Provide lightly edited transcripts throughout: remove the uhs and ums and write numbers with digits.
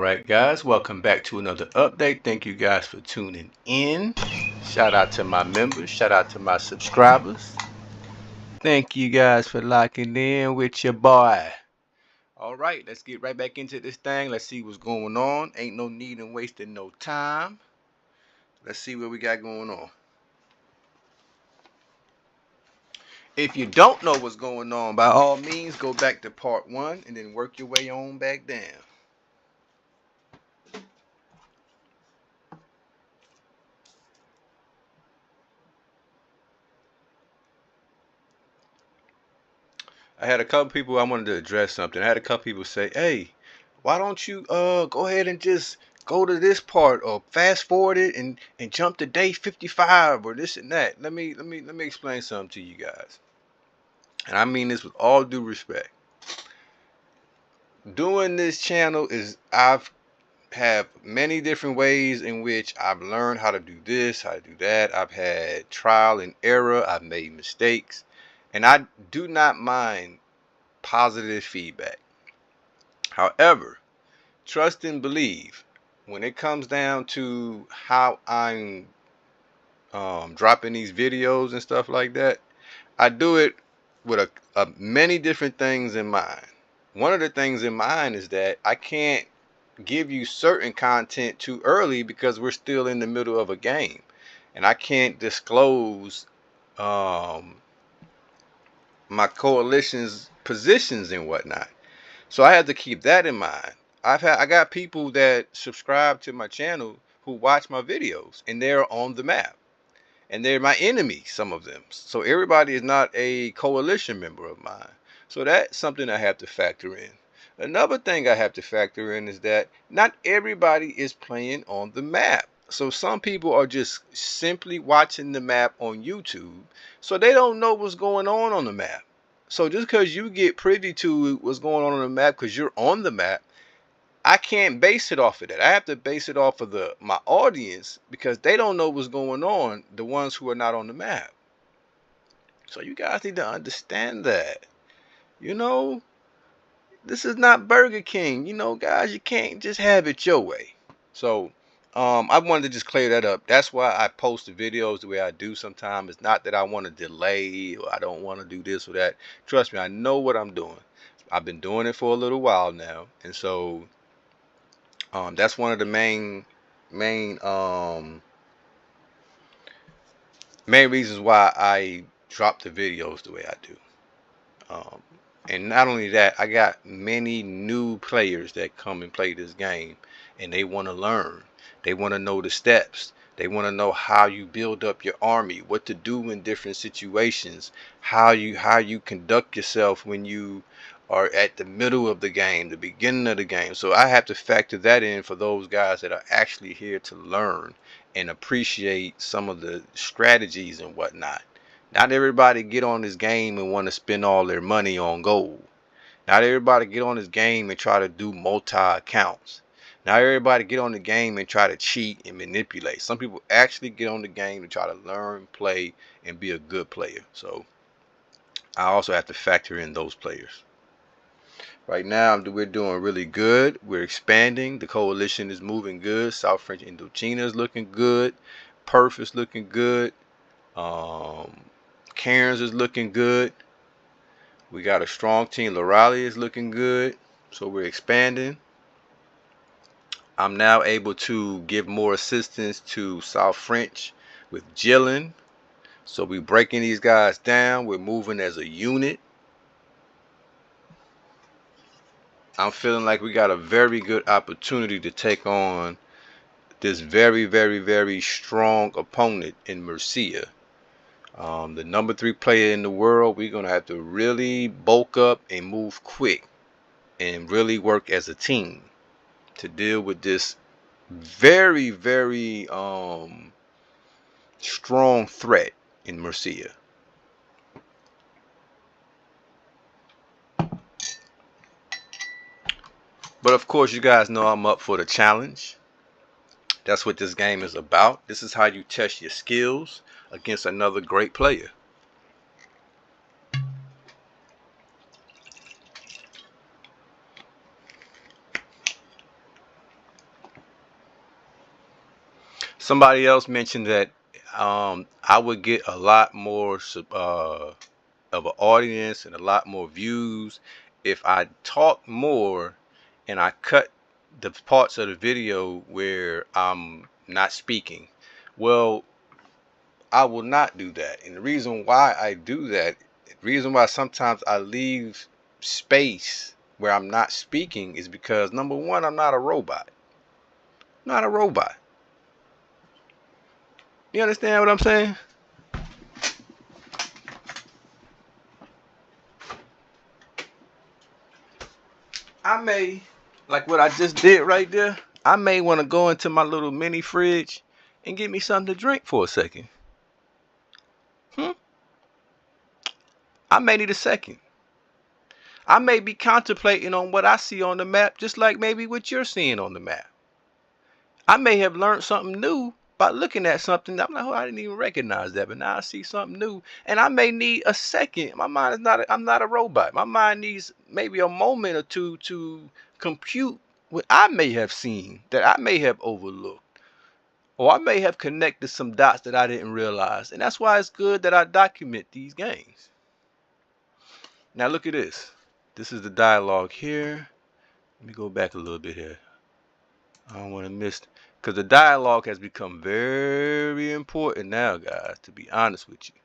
Alright guys, welcome back to another update. Thank you guys for tuning in. Shout out to my members, shout out to my subscribers. Thank you guys for locking in with your boy. Alright, let's get right back into this thing. Let's see what's going on. Ain't no need in wasting no time. Let's see what we got going on. If you don't know what's going on, by all means go back to part 1 and then work your way on back down. I had a couple people I wanted to address something. I had a couple people say, "Hey, why don't you go ahead and just go to this part or fast forward it and jump to day 55 or this and that." Let me explain something to you guys. And I mean this with all due respect. Doing this channel is I've have many different ways in which I've learned how to do this, how to do that. I've had trial and error. I've made mistakes, and I do not mind positive feedback. However, trust and believe when it comes down to how I'm dropping these videos and stuff like that, I do it with a many different things in mind. One of the things in mind is that I can't give you certain content too early because we're still in the middle of a game, and I can't disclose my coalition's positions and whatnot. So I have to keep that in mind. I got people that subscribe to my channel who watch my videos and they're on the map. And they're my enemies, some of them. So everybody is not a coalition member of mine. So that's something I have to factor in. Another thing I have to factor in is that not everybody is playing on the map. So some people are just simply watching the map on YouTube, so they don't know what's going on the map. So just because you get privy to what's going on the map because you're on the map, I can't base it off of that. I have to base it off of my audience because they don't know what's going on, the ones who are not on the map. So you guys need to understand that. You know, this is not Burger King. You know, guys, you can't just have it your way. So I wanted to just clear that up. That's why I post the videos the way I do sometimes. It's not that I want to delay or I don't want to do this or that. Trust me, I know what I'm doing. I've been doing it for a little while now. And so that's one of the main reasons why I drop the videos the way I do. And not only that, I got many new players that come and play this game, and they want to learn. They want to know the steps. They want to know how you build up your army, what to do in different situations, how you conduct yourself when you are at the middle of the game, the beginning of the game. So I have to factor that in for those guys that are actually here to learn and appreciate some of the strategies and whatnot. Not everybody get on this game and want to spend all their money on gold. Not everybody get on this game and try to do multi-accounts. Not everybody get on the game and try to cheat and manipulate. Some people actually get on the game to try to learn, play, and be a good player. So I also have to factor in those players. Right now, we're doing really good. We're expanding. The coalition is moving good. South French Indochina is looking good. Perth is looking good. Cairns is looking good. We got a strong team. Lorale is looking good. So we're expanding. I'm now able to give more assistance to South French with Jillen. So we're breaking these guys down. We're moving as a unit. I'm feeling like we got a very good opportunity to take on this very, very, very strong opponent in Murcia. The number 3 player in the world. We're going to have to really bulk up and move quick and really work as a team to deal with this very, very strong threat in Murcia. But of course, you guys know I'm up for the challenge. That's what this game is about. This is how you test your skills against another great player. Somebody else mentioned that I would get a lot more of an audience and a lot more views if I talk more and I cut the parts of the video where I'm not speaking. Well, I will not do that. And the reason why I do that, the reason why sometimes I leave space where I'm not speaking is because number one, I'm not a robot. Not a robot. You understand what I'm saying? I may, like what I just did right there, I may want to go into my little mini fridge and get me something to drink for a second. Hmm? I may need a second. I may be contemplating on what I see on the map, just like maybe what you're seeing on the map. I may have learned something new by looking at something. I'm like, oh, I didn't even recognize that, but now I see something new, and I may need a second. My mind is not. I'm not a robot. My mind needs maybe a moment or two to compute what I may have seen that I may have overlooked, or I may have connected some dots that I didn't realize, and that's why it's good that I document these games. Now look at this. This is the dialogue here. Let me go back a little bit here. I don't want to miss, because the dialogue has become very important now, guys, to be honest with you.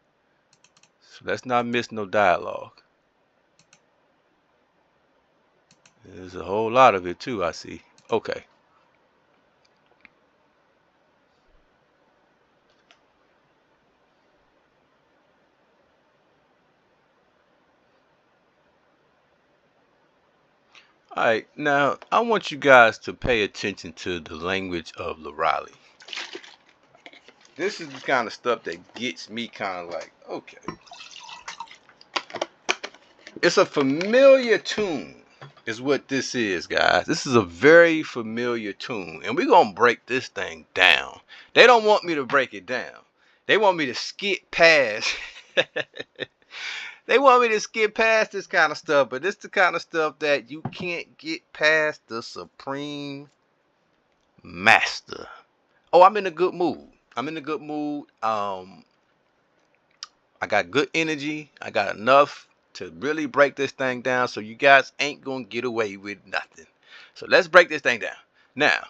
So let's not miss no dialogue. There's a whole lot of it too, I see. Okay. All right, now I want you guys to pay attention to the language of Lorali. This is the kind of stuff that gets me kind of like, okay. It's a familiar tune, is what this is, guys. This is a very familiar tune, and we're gonna break this thing down. They don't want me to break it down. They want me to skip past. They want me to skip past this kind of stuff, but this is the kind of stuff that you can't get past the Supreme Master. Oh, I'm in a good mood. I'm in a good mood. I got good energy. I got enough to really break this thing down, so you guys ain't gonna get away with nothing. So let's break this thing down. Now,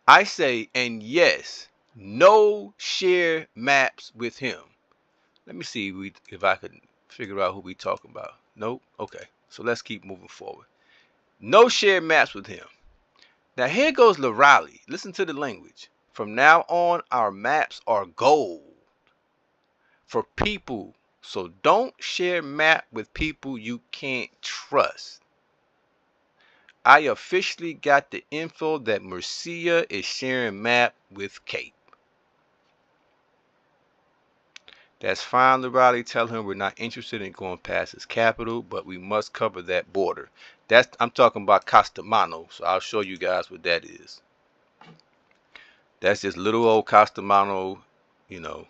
I say, and yes, no share maps with him. Let me see if I can figure out who we talking about. Nope. Okay. So let's keep moving forward. No share maps with him. Now here goes Lorali. Listen to the language. From now on, our maps are gold for people. So don't share map with people you can't trust. I officially got the info that Mercia is sharing map with Cape. That's fine, Lorali. Tell him we're not interested in going past his capital, but we must cover that border. I'm talking about Castamano, so I'll show you guys what that is. That's just little old Castamano, you know.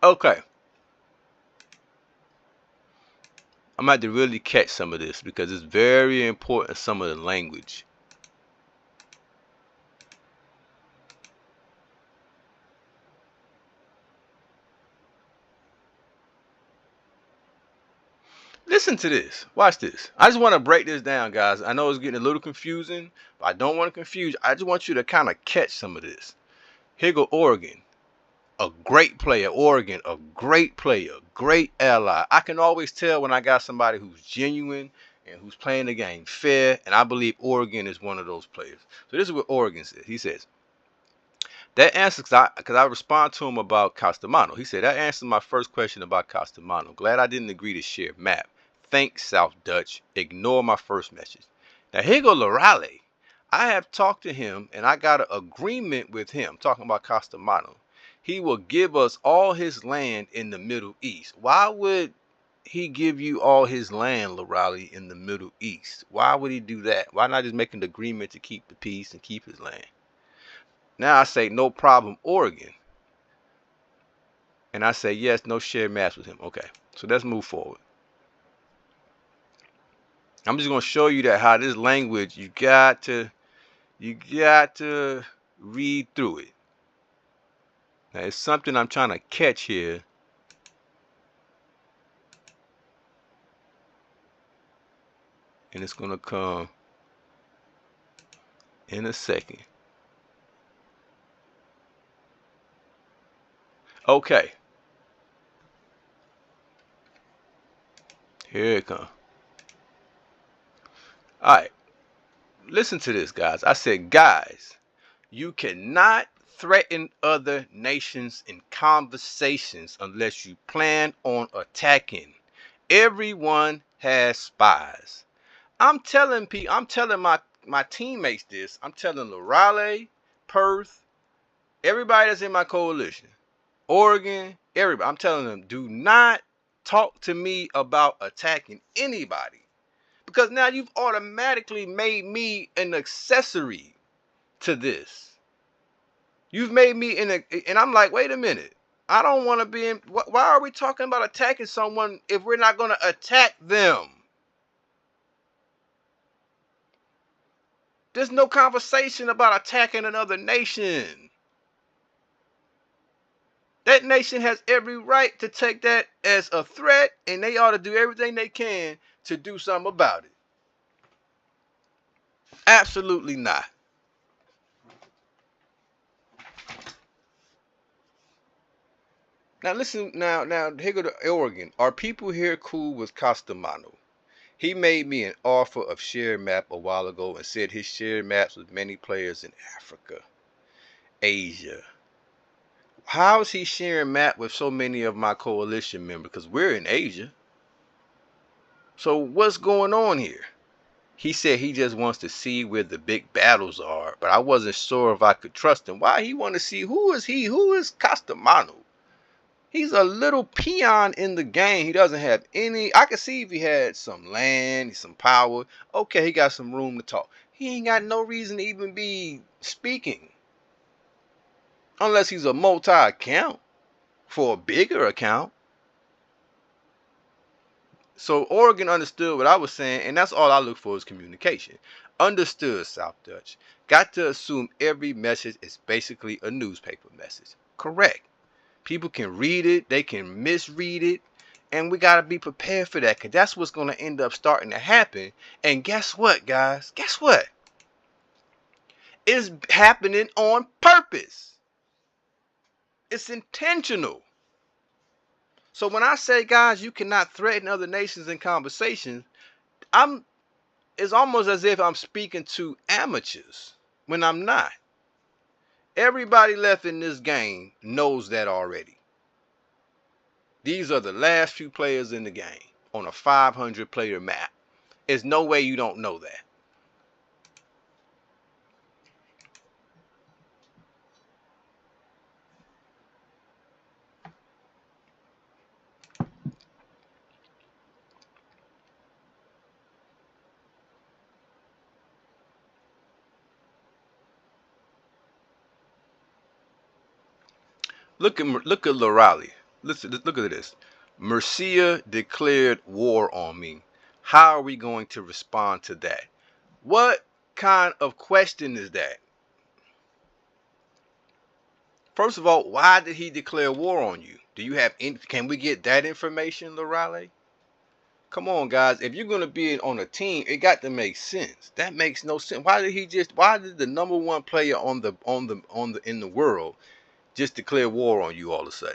Okay. I'm going to have to really catch some of this because it's very important, some of the language. Listen to this. Watch this. I just want to break this down, guys. I know it's getting a little confusing, but I don't want to confuse you. I just want you to kind of catch some of this. Here go Oregon. A great player. Oregon, a great player. Great ally. I can always tell when I got somebody who's genuine and who's playing the game fair, and I believe Oregon is one of those players. So this is what Oregon says. He says, that answers, because I respond to him about Castamano. He said, that answers my first question about Castamano. Glad I didn't agree to share map. Thanks, South Dutch. Ignore my first message. Now, here go Lorale. I have talked to him, and I got an agreement with him, talking about Castamano. He will give us all his land in the Middle East. Why would he give you all his land, Lorale, in the Middle East? Why would he do that? Why not just make an agreement to keep the peace and keep his land? Now I say, no problem, Oregon. And I say, yes, no shared maps with him. Okay, so let's move forward. I'm just gonna show you that how this language, you got to read through it. Now it's something I'm trying to catch here. And it's gonna come in a second. Okay. Here it comes. Alright. Listen to this, guys. I said, guys, you cannot threaten other nations in conversations unless you plan on attacking. Everyone has spies. I'm telling my teammates this. I'm telling Raleigh, Perth, everybody that's in my coalition, Oregon, everybody. I'm telling them, do not talk to me about attacking anybody. Because now you've automatically made me an accessory to this. You've made me and I'm like, wait a minute. I don't want to be in. Why are we talking about attacking someone if we're not going to attack them? There's no conversation about attacking another nation. That nation has every right to take that as a threat, and they ought to do everything they can to do something about it. Absolutely not. Now listen, now here go to Oregon. Are people here cool with Castamano? He made me an offer of share map a while ago and said his share maps with many players in Africa, Asia. How is he sharing map with so many of my coalition members? Because we're in Asia. So what's going on here? He said he just wants to see where the big battles are, but I wasn't sure if I could trust him. Why he want to see who is he? Who is Castamano? He's a little peon in the game. He doesn't have any. I could see if he had some land, some power. Okay, he got some room to talk. He ain't got no reason to even be speaking. Unless he's a multi-account for a bigger account. So Oregon understood what I was saying, and that's all I look for is communication. Understood, South Dutch. Got to assume every message is basically a newspaper message. Correct. People can read it, they can misread it, and we got to be prepared for that, because that's what's going to end up starting to happen. And guess what, guys? Guess what? It's happening on purpose. It's intentional. So when I say, guys, you cannot threaten other nations in conversations, it's almost as if I'm speaking to amateurs when I'm not. Everybody left in this game knows that already. These are the last few players in the game on a 500 player map. There's no way you don't know that. Look at Lorali. Listen, look at this. Murcia declared war on me. How are we going to respond to that? What kind of question is that? First of all, why did he declare war on you? Do you have can we get that information, Lorale? Come on, guys. If you're gonna be on a team, it got to make sense. That makes no sense. Why did the number one player in the world just declare war on you all of a sudden?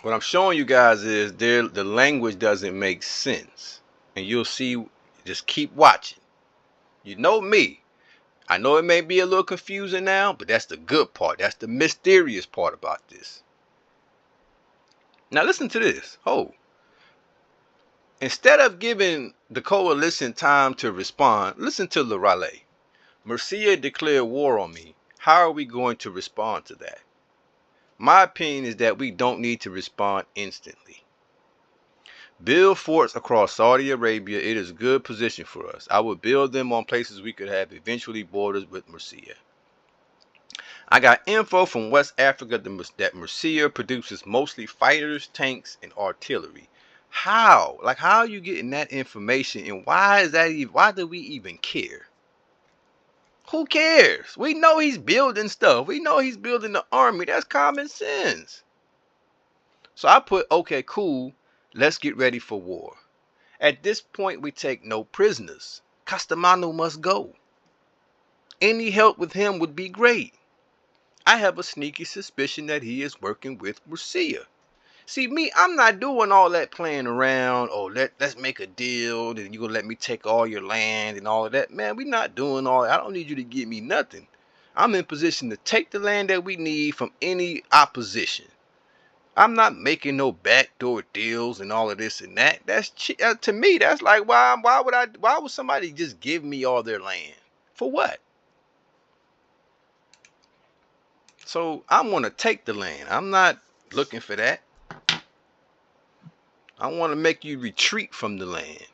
What I'm showing you guys is the language doesn't make sense. And you'll see, just keep watching. You know me. I know it may be a little confusing now, but that's the good part. That's the mysterious part about this. Now listen to this. Oh. Instead of giving the coalition time to respond, listen to Lorale. Murcia declared war on me. How are we going to respond to that? My opinion is that we don't need to respond instantly. Build forts across Saudi Arabia. It is a good position for us. I would build them on places we could have eventually borders with Murcia. I got info from West Africa that Murcia produces mostly fighters, tanks, and artillery. How? Like, how are you getting that information, and why is that even, why do we even care? Who cares? We know he's building stuff. We know he's building the army. That's common sense. So I put, okay, cool. Let's get ready for war. At this point, we take no prisoners. Castamano must go. Any help with him would be great. I have a sneaky suspicion that he is working with Murcia. See, me, I'm not doing all that playing around. Oh, let's make a deal. Then you gonna let me take all your land and all of that. Man, we not doing all that. I don't need you to give me nothing. I'm in position to take the land that we need from any opposition. I'm not making no backdoor deals and all of this and that. That's to me. That's like why would somebody just give me all their land for what? So I'm gonna take the land. I'm not looking for that. I want to make you retreat from the land.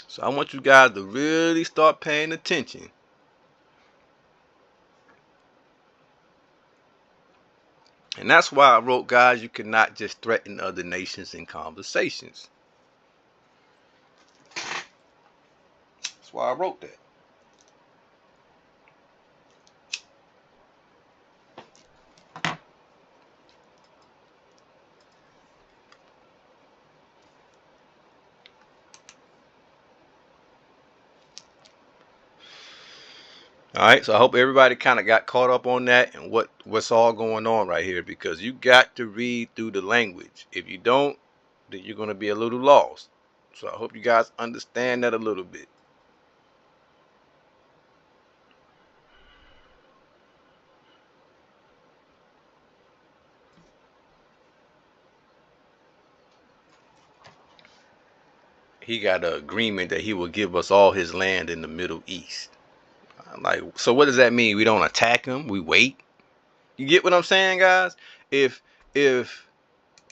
So I want you guys to really start paying attention. And that's why I wrote, guys, you cannot just threaten other nations in conversations. That's why I wrote that. All right, so I hope everybody kind of got caught up on that and what's all going on right here, because you got to read through the language. If you don't, then you're going to be a little lost. So I hope you guys understand that a little bit. He got an agreement that he will give us all his land in the Middle East. I'm like, so what does that mean? We don't attack him? We wait? You get what I'm saying, guys? If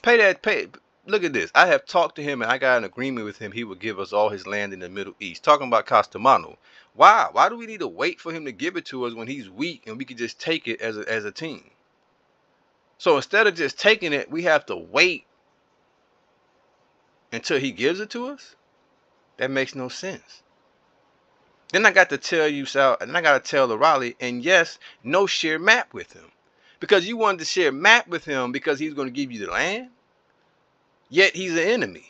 pay look at this. I have talked to him and I got an agreement with him. He would give us all his land in the Middle East. Talking about Castamano. Why? Why do we need to wait for him to give it to us when he's weak and we could just take it as a team? So instead of just taking it, we have to wait until he gives it to us? That makes no sense. Then I got to tell you, Sal, and I got to tell the Raleigh, and yes, no share map with him. Because you wanted to share map with him because he's going to give you the land, yet he's an enemy.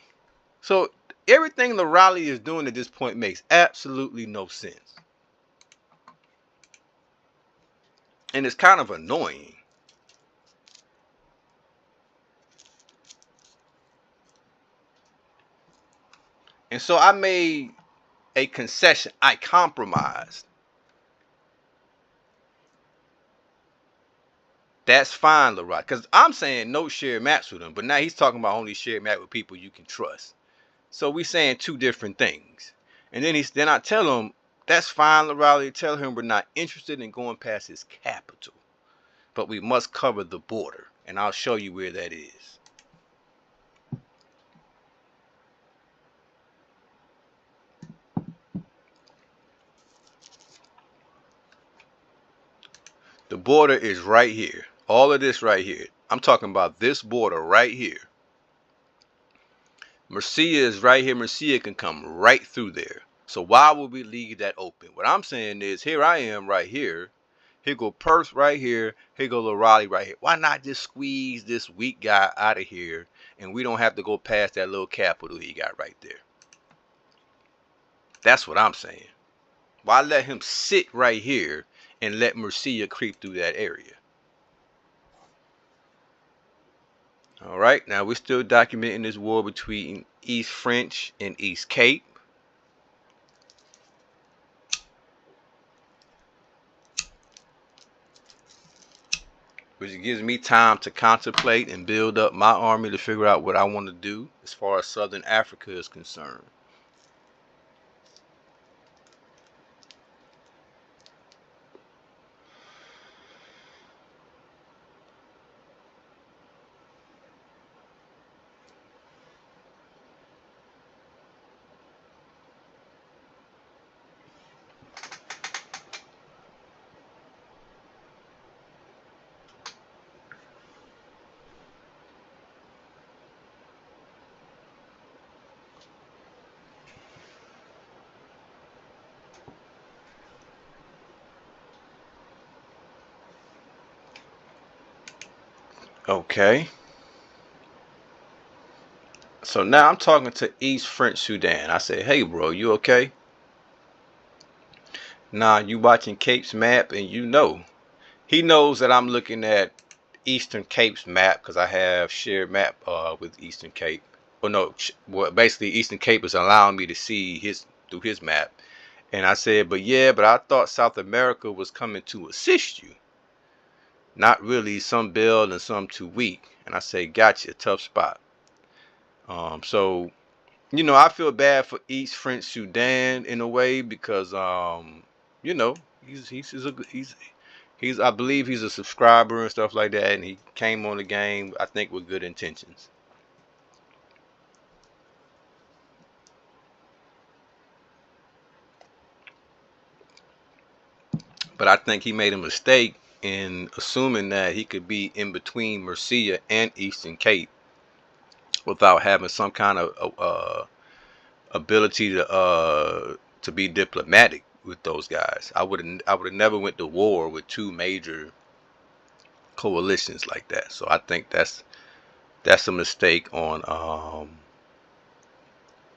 So everything the Raleigh is doing at this point makes absolutely no sense. And it's kind of annoying. And so I made a concession. I compromised. That's fine, Leroy. Because I'm saying no share maps with him. But now he's talking about only share map with people you can trust. So we saying two different things. And then I tell him, that's fine, Leroy. Tell him we're not interested in going past his capital. But we must cover the border. And I'll show you where that is. The border is right here. All of this right here. I'm talking about this border right here. Murcia is right here. Murcia can come right through there. So why would we leave that open? What I'm saying is, here I am right here. Here go Perth right here. Here go Raleigh right here. Why not just squeeze this weak guy out of here and we don't have to go past that little capital he got right there? That's what I'm saying. Why let him sit right here and let Murcia creep through that area? All right, now we're still documenting this war between East French and East Cape. Which gives me time to contemplate and build up my army to figure out what I want to do as far as Southern Africa is concerned. Okay. So now I'm talking to East French Sudan. I say, hey, bro, you okay? Nah, you watching Cape's map, and you know. He knows that I'm looking at Eastern Cape's map because I have shared map with Eastern Cape. Well, no, well, basically Eastern Cape is allowing me to see his through his map. And I said, but yeah, but I thought South America was coming to assist you. Not really, some build and some too weak. And I say, gotcha, tough spot. So I feel bad for East French Sudan in a way because you know, he's I believe he's a subscriber and stuff like that, and he came on the game I think with good intentions. But I think he made a mistake in assuming that he could be in between Murcia and Eastern Cape without having some kind of ability to be diplomatic with those guys. I would have never went to war with two major coalitions like that. So I think that's a mistake on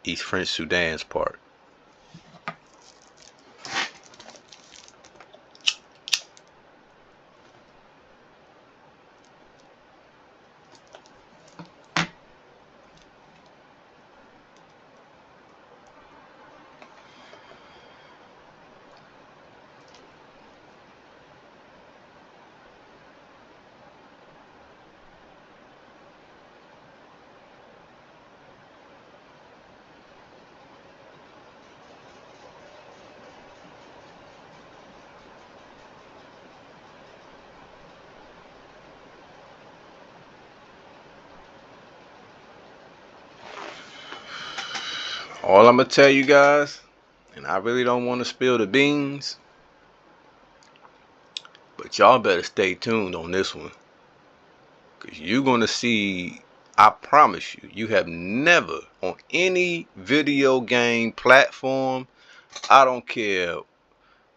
East French Sudan's part. All I'm gonna tell you guys, and I really don't want to spill the beans, but y'all better stay tuned on this one, cause you're gonna see. I promise you, you have never on any video game platform. I don't care.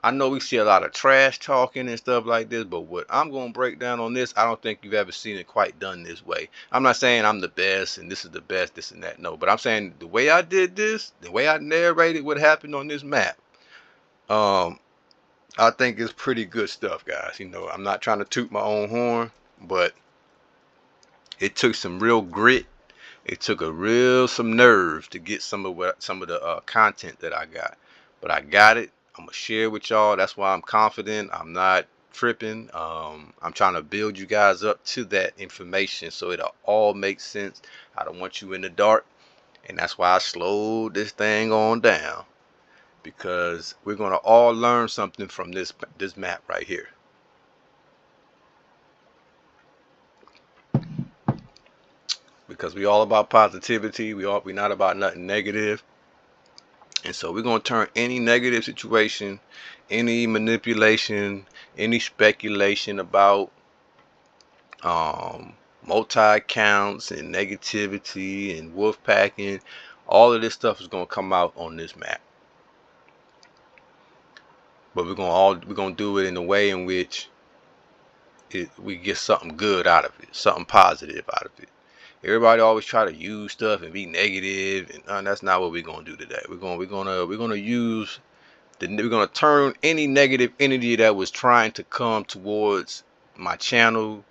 I know we see a lot of trash talking and stuff like this, but what I'm going to break down on this, I don't think you've ever seen it quite done this way. I'm not saying I'm the best and this is the best, this and that. No, but I'm saying the way I did this, the way I narrated what happened on this map, um, I think it's pretty good stuff, guys. I'm not trying to toot my own horn, but it took some real grit. It took some nerve to get some of the content that I got, but I got it. I'm gonna share with y'all. That's why I'm confident. I'm not tripping. I'm trying to build you guys up to that information so it'll all make sense. I don't want you in the dark, and that's why I slowed this thing on down because we're gonna all learn something from this map right here. Because we all about positivity. We not about nothing negative. And so we're going to turn any negative situation, any manipulation, any speculation about um, multi-accounts and negativity and wolf packing, all of this stuff is going to come out on this map. But we're going to do it in a way in which we get something good out of it, something positive out of it. Everybody always try to use stuff and be negative, and that's not what we're going to do today. We're going to use we're going to turn any negative energy that was trying to come towards my channel,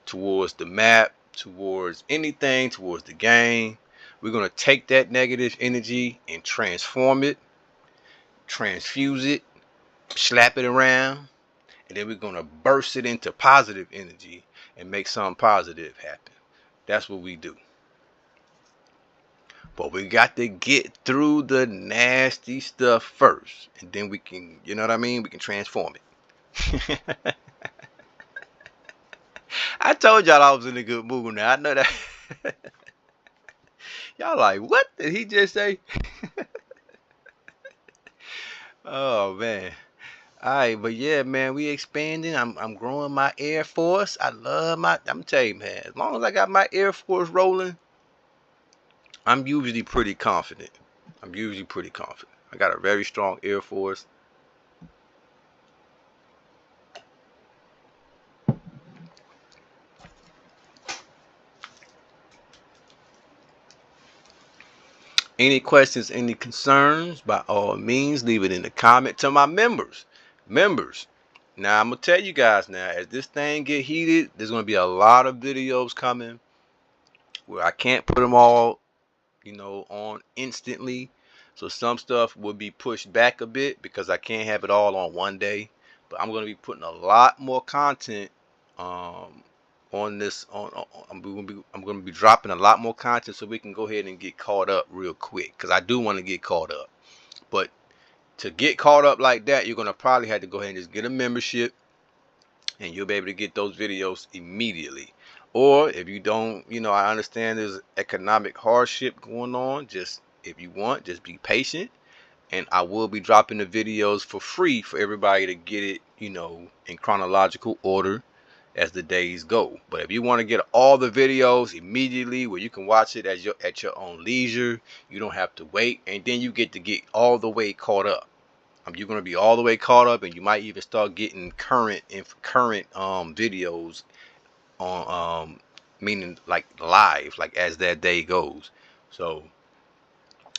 towards the map, towards anything, towards the game. We're going to take that negative energy and transform it, transfuse it, slap it around, and then we're going to burst it into positive energy and make something positive happen. That's what we do. But we got to get through the nasty stuff first, and then we can, you know what I mean? We can transform it. I told y'all I was in a good mood now. I know that. Y'all like, what did he just say? Oh man. Alright, but yeah, man, we expanding. I'm growing my Air Force. I'm telling you, man, as long as I got my Air Force rolling, I'm usually pretty confident. I got a very strong Air Force. Any questions, any concerns, by all means, leave it in the comment. To my members, now I'm gonna tell you guys now, as this thing get heated, there's gonna be a lot of videos coming where I can't put them all, on instantly. So some stuff will be pushed back a bit because I can't have it all on one day. But I'm gonna be putting a lot more content on this. I'm gonna be dropping a lot more content so we can go ahead and get caught up real quick. Cause I do want to get caught up. But to get caught up like that, you're gonna probably have to go ahead and just get a membership, and you'll be able to get those videos immediately. Or if you don't, I understand there's economic hardship going on. Just if you want, just be patient, and I will be dropping the videos for free for everybody to get it, in chronological order as the days go. But if you want to get all the videos immediately, where you can watch it at your own leisure, you don't have to wait, and then you get to get all the way caught up. You're going to be all the way caught up, and you might even start getting current videos on, meaning like live, like as that day goes. So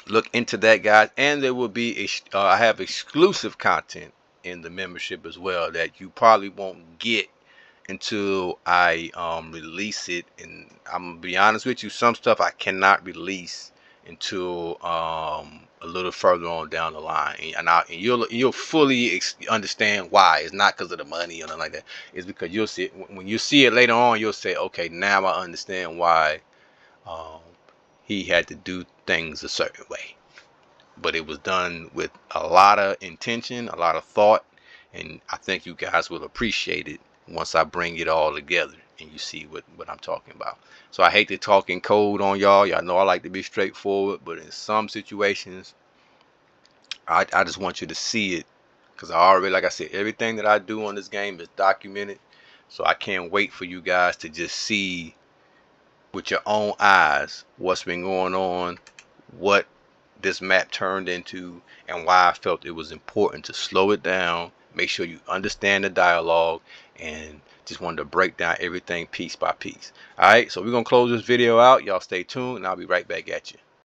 look into that, guys. And there will be I have exclusive content in the membership as well that you probably won't get until I release it. And I'm gonna be honest with you, some stuff I cannot release until a little further on down the line, and you'll fully understand why. It's not because of the money or nothing like that. It's because you'll see it when you see it later on. You'll say, okay, now I understand why um, he had to do things a certain way. But it was done with a lot of intention, a lot of thought, and I think you guys will appreciate it once I bring it all together and you see what I'm talking about. So I hate to talk in code on y'all. Y'all know I like to be straightforward, but in some situations, I just want you to see it, because I already, like I said, everything that I do on this game is documented. So I can't wait for you guys to just see with your own eyes what's been going on, what this map turned into, and why I felt it was important to slow it down, make sure you understand the dialogue, and just wanted to break down everything piece by piece. All right, so we're gonna close this video out. Y'all stay tuned, and I'll be right back at you.